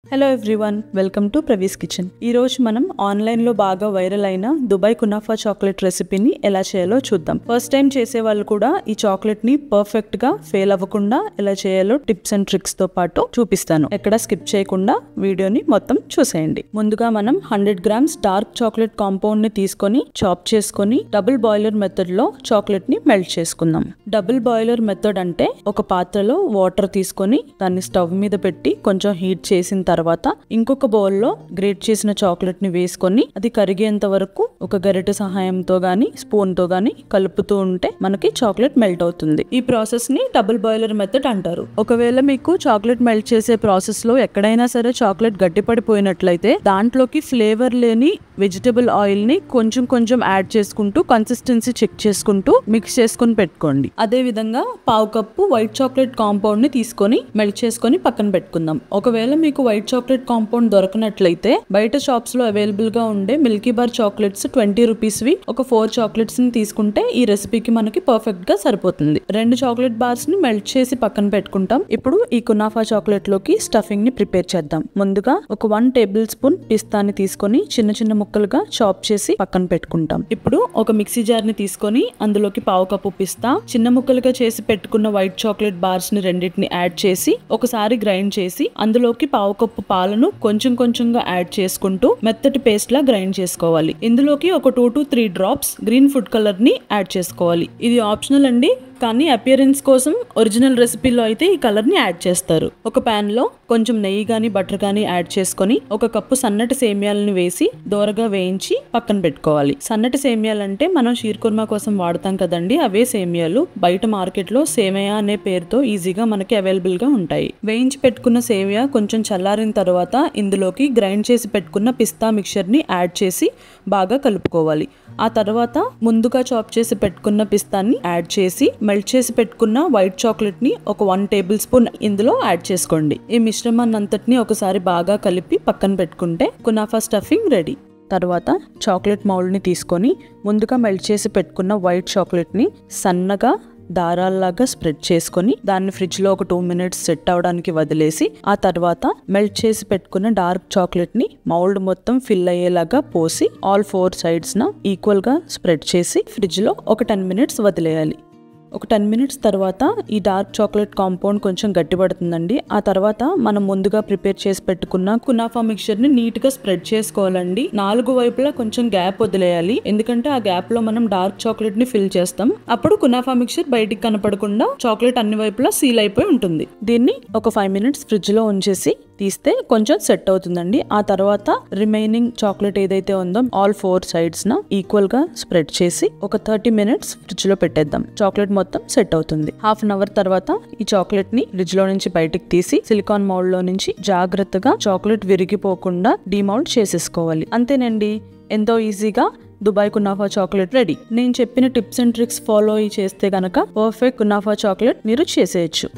Hello everyone, welcome to ప్రవీస్ kitchen. ఈ రోజు మనం ఆన్లైన్ లో బాగా వైరల్ అయిన దుబాయ్ కునాఫా చాక్లెట్ రెసిపీని ఎలా చేయాలో చూద్దాం. ఫస్ట్ టైం చేసే వాళ్ళు కూడా ఈ చాక్లెట్ ని పర్ఫెక్ట్ గా ఫెయిల్ అవ్వకుండా ఎలా చేయాలో టిప్స్ అండ్ ట్రిక్స్ తో పాటు చూపిస్తాను. ఎక్కడ స్కిప్ చేయకుండా వీడియోని మొత్తం చూసేయండి. ముందుగా మనం 100 గ్రామ్స్ డార్క్ చాక్లెట్ కాంపౌండ్ ని తీసుకొని చాప్ చేసుకొని డబుల్ బాయిలర్ మెథడ్ లో చాక్లెట్ ని మెల్ట్ చేసుకుందాం. డబుల్ బాయిలర్ మెథడ్ అంటే ఒక పాత్రలో వాటర్ తీసుకొని దాన్ని స్టవ్ మీద పెట్టి కొంచెం హీట్ చేసిన తర్వాత ఇంకొక బౌల్లో గ్రేట్ చేసిన చాక్లెట్ ని వేసుకొని అది కరిగేంత వరకు ఒక గరిటె సహాయంతో గాని స్పూన్ తో గాని కలుపుతూ ఉంటే మనకి చాక్లెట్ మెల్ట్ అవుతుంది. ఈ ప్రాసెస్ ని డబుల్ బాయిలర్ మెథడ్ అంటారు. ఒకవేళ మీకు చాక్లెట్ మెల్ట్ చేసే ప్రాసెస్ లో ఎక్కడైనా సరే చాక్లెట్ గట్టిపడిపోయినట్లయితే దాంట్లోకి ఫ్లేవర్ లేని వెజిటబుల్ ఆయిల్ ని కొంచెం కొంచెం యాడ్ చేసుకుంటూ కన్సిస్టెన్సీ చెక్ చేసుకుంటూ మిక్స్ చేసుకుని పెట్టుకోండి. అదే విధంగా పావు కప్పు వైట్ చాక్లెట్ కాంపౌండ్ ని తీసుకొని మెల్ట్ చేసుకొని పక్కన పెట్టుకుందాం. ఒకవేళ మీకు వైట్ చాక్లెట్ కాంపౌండ్ దొరకనట్లయితే బయట షాప్స్ లో అవైలబుల్ గా ఉండే మిల్కీ బార్ చాక్లెట్స్ 20 రూపీస్వి ఒక 4 చాక్లెట్స్ ని తీసుకుంటే ఈ రెసిపీకి మనకి పర్ఫెక్ట్ గా సరిపోతుంది. 2 చాక్లెట్ బార్స్ ని మెల్ట్ చేసి పక్కన పెట్టుకుంటాం. ఇప్పుడు ఈ కునాఫా చాక్లెట్ లోకి స్టఫింగ్ ని ప్రిపేర్ చేద్దాం. ముందుగా ఒక 1 టేబుల్ స్పూన్ పిస్తాని తీసుకొని చిన్న చిన్న ముక్కలుగా చాప్ చేసి పక్కన పెట్టుకుంటాం. ఇప్పుడు ఒక మిక్సీ జార్ ని తీసుకొని అందులోకి పావు కప్పు పిస్తా, చిన్న ముక్కలుగా చేసి పెట్టుకున్న వైట్ చాక్లెట్ బార్స్ ని రెండింటిని యాడ్ చేసి ఒకసారి గ్రైండ్ చేసి అందులోకి పావు కప్పు పాలను కొంచెం కొంచెంగా యాడ్ చేసుకుంటూ మెత్తటి పేస్ట్ లా గ్రైండ్ చేసుకోవాలి. ఇందులోకి ఒక 2 to 3 drops green food colour ని యాడ్ చేసుకోవాలి. ఇది ఆప్షనల్ అండి, కానీ అపియరెన్స్ కోసం ఒరిజినల్ రెసిపీలో అయితే ఈ కలర్ ని యాడ్ చేస్తారు. ఒక పాన్ లో కొంచెం నెయ్యి గానీ బటర్ గానీ యాడ్ చేసుకొని ఒక కప్పు సన్నటి సేమియాలను వేసి దోరగా వేయించి పక్కన పెట్టుకోవాలి. సన్నటి సేమియాలు అంటే మనం షీర్ కుర్మా కోసం వాడతాం కదండి, అవే సేమియాలు. బయట మార్కెట్ లో సేమియా అనే పేరుతో ఈజీగా మనకి అవైలబుల్ గా ఉంటాయి. వేయించి పెట్టుకున్న సేమియా కొంచెం చల్లారిన తర్వాత ఇందులోకి గ్రైండ్ చేసి పెట్టుకున్న పిస్తా మిక్చర్ ని యాడ్ చేసి బాగా కలుపుకోవాలి. ఆ తర్వాత ముందుగా చాప్ చేసి పెట్టుకున్న పిస్తాన్ని యాడ్ చేసి మెల్ట్ చేసి పెట్టుకున్న వైట్ చాక్లెట్ ని ఒక 1 టేబుల్ స్పూన్ ఇందులో యాడ్ చేసుకోండి. ఈ మిశ్రమాన్ని అంతటిని ఒకసారి బాగా కలిపి పక్కన పెట్టుకుంటే కునాఫా స్టఫింగ్ రెడీ. తర్వాత చాక్లెట్ మౌల్డ్ ని తీసుకొని ముందుగా మెల్ట్ చేసి పెట్టుకున్న వైట్ చాక్లెట్ ని సన్నగా దారాల్లాగా స్ప్రెడ్ చేసుకొని దాన్ని ఫ్రిడ్జ్ లో ఒక 2 మినిట్స్ సెట్ అవడానికి వదిలేసి ఆ తర్వాత మెల్ట్ చేసి పెట్టుకున్న డార్క్ చాక్లెట్ ని మౌల్డ్ మొత్తం ఫిల్ అయ్యేలాగా పోసి ఆల్ 4 సైడ్స్ న ఈక్వల్ గా స్ప్రెడ్ చేసి ఫ్రిడ్జ్ లో ఒక 10 మినిట్స్ వదిలేయాలి. ఒక 10 మినిట్స్ తర్వాత ఈ డార్క్ చాక్లెట్ కాంపౌండ్ కొంచెం గట్టిపడుతుందండి. ఆ తర్వాత మనం ముందుగా ప్రిపేర్ చేసి పెట్టుకున్న కునాఫా మిక్చర్ ని నీట్ గా స్ప్రెడ్ చేసుకోవాలండి. 4 వైపులా కొంచెం గ్యాప్ వదిలేయాలి, ఎందుకంటే ఆ గ్యాప్ లో మనం డార్క్ చాక్లెట్ ని ఫిల్ చేస్తాం. అప్పుడు కునాఫా మిక్చర్ బయటికి కనపడకుండా చాక్లెట్ అన్ని వైపులా సీల్ అయిపోయి ఉంటుంది. దీన్ని ఒక 5 మినిట్స్ ఫ్రిడ్జ్ లో ఉంచేసి తీస్తే కొంచెం సెట్ అవుతుందండి. ఆ తర్వాత రిమైనింగ్ చాక్లెట్ ఏదైతే ఉందో ఆల్ 4 సైడ్స్ న ఈక్వల్ గా స్ప్రెడ్ చేసి ఒక 30 మినిట్స్ ఫ్రిడ్జ్ లో పెట్టేద్దాం. చాక్లెట్ మొత్తం సెట్ అవుతుంది. హాఫ్ అన్ అవర్ తర్వాత ఈ చాక్లెట్ ని ఫ్రిడ్జ్ లో నుంచి బయటకు తీసి సిలికాన్ మౌల్డ్ లో నుంచి జాగ్రత్తగా చాక్లెట్ విరిగిపోకుండా డీమౌల్డ్ చేసేసుకోవాలి. అంతేనండి, ఎంతో ఈజీగా దుబాయ్ కునాఫా చాక్లెట్ రెడీ. నేను చెప్పిన టిప్స్ అండ్ ట్రిక్స్ ఫాలో చేస్తే గనక పర్ఫెక్ట్ కునాఫా చాక్లెట్ మీరు చేసేయచ్చు.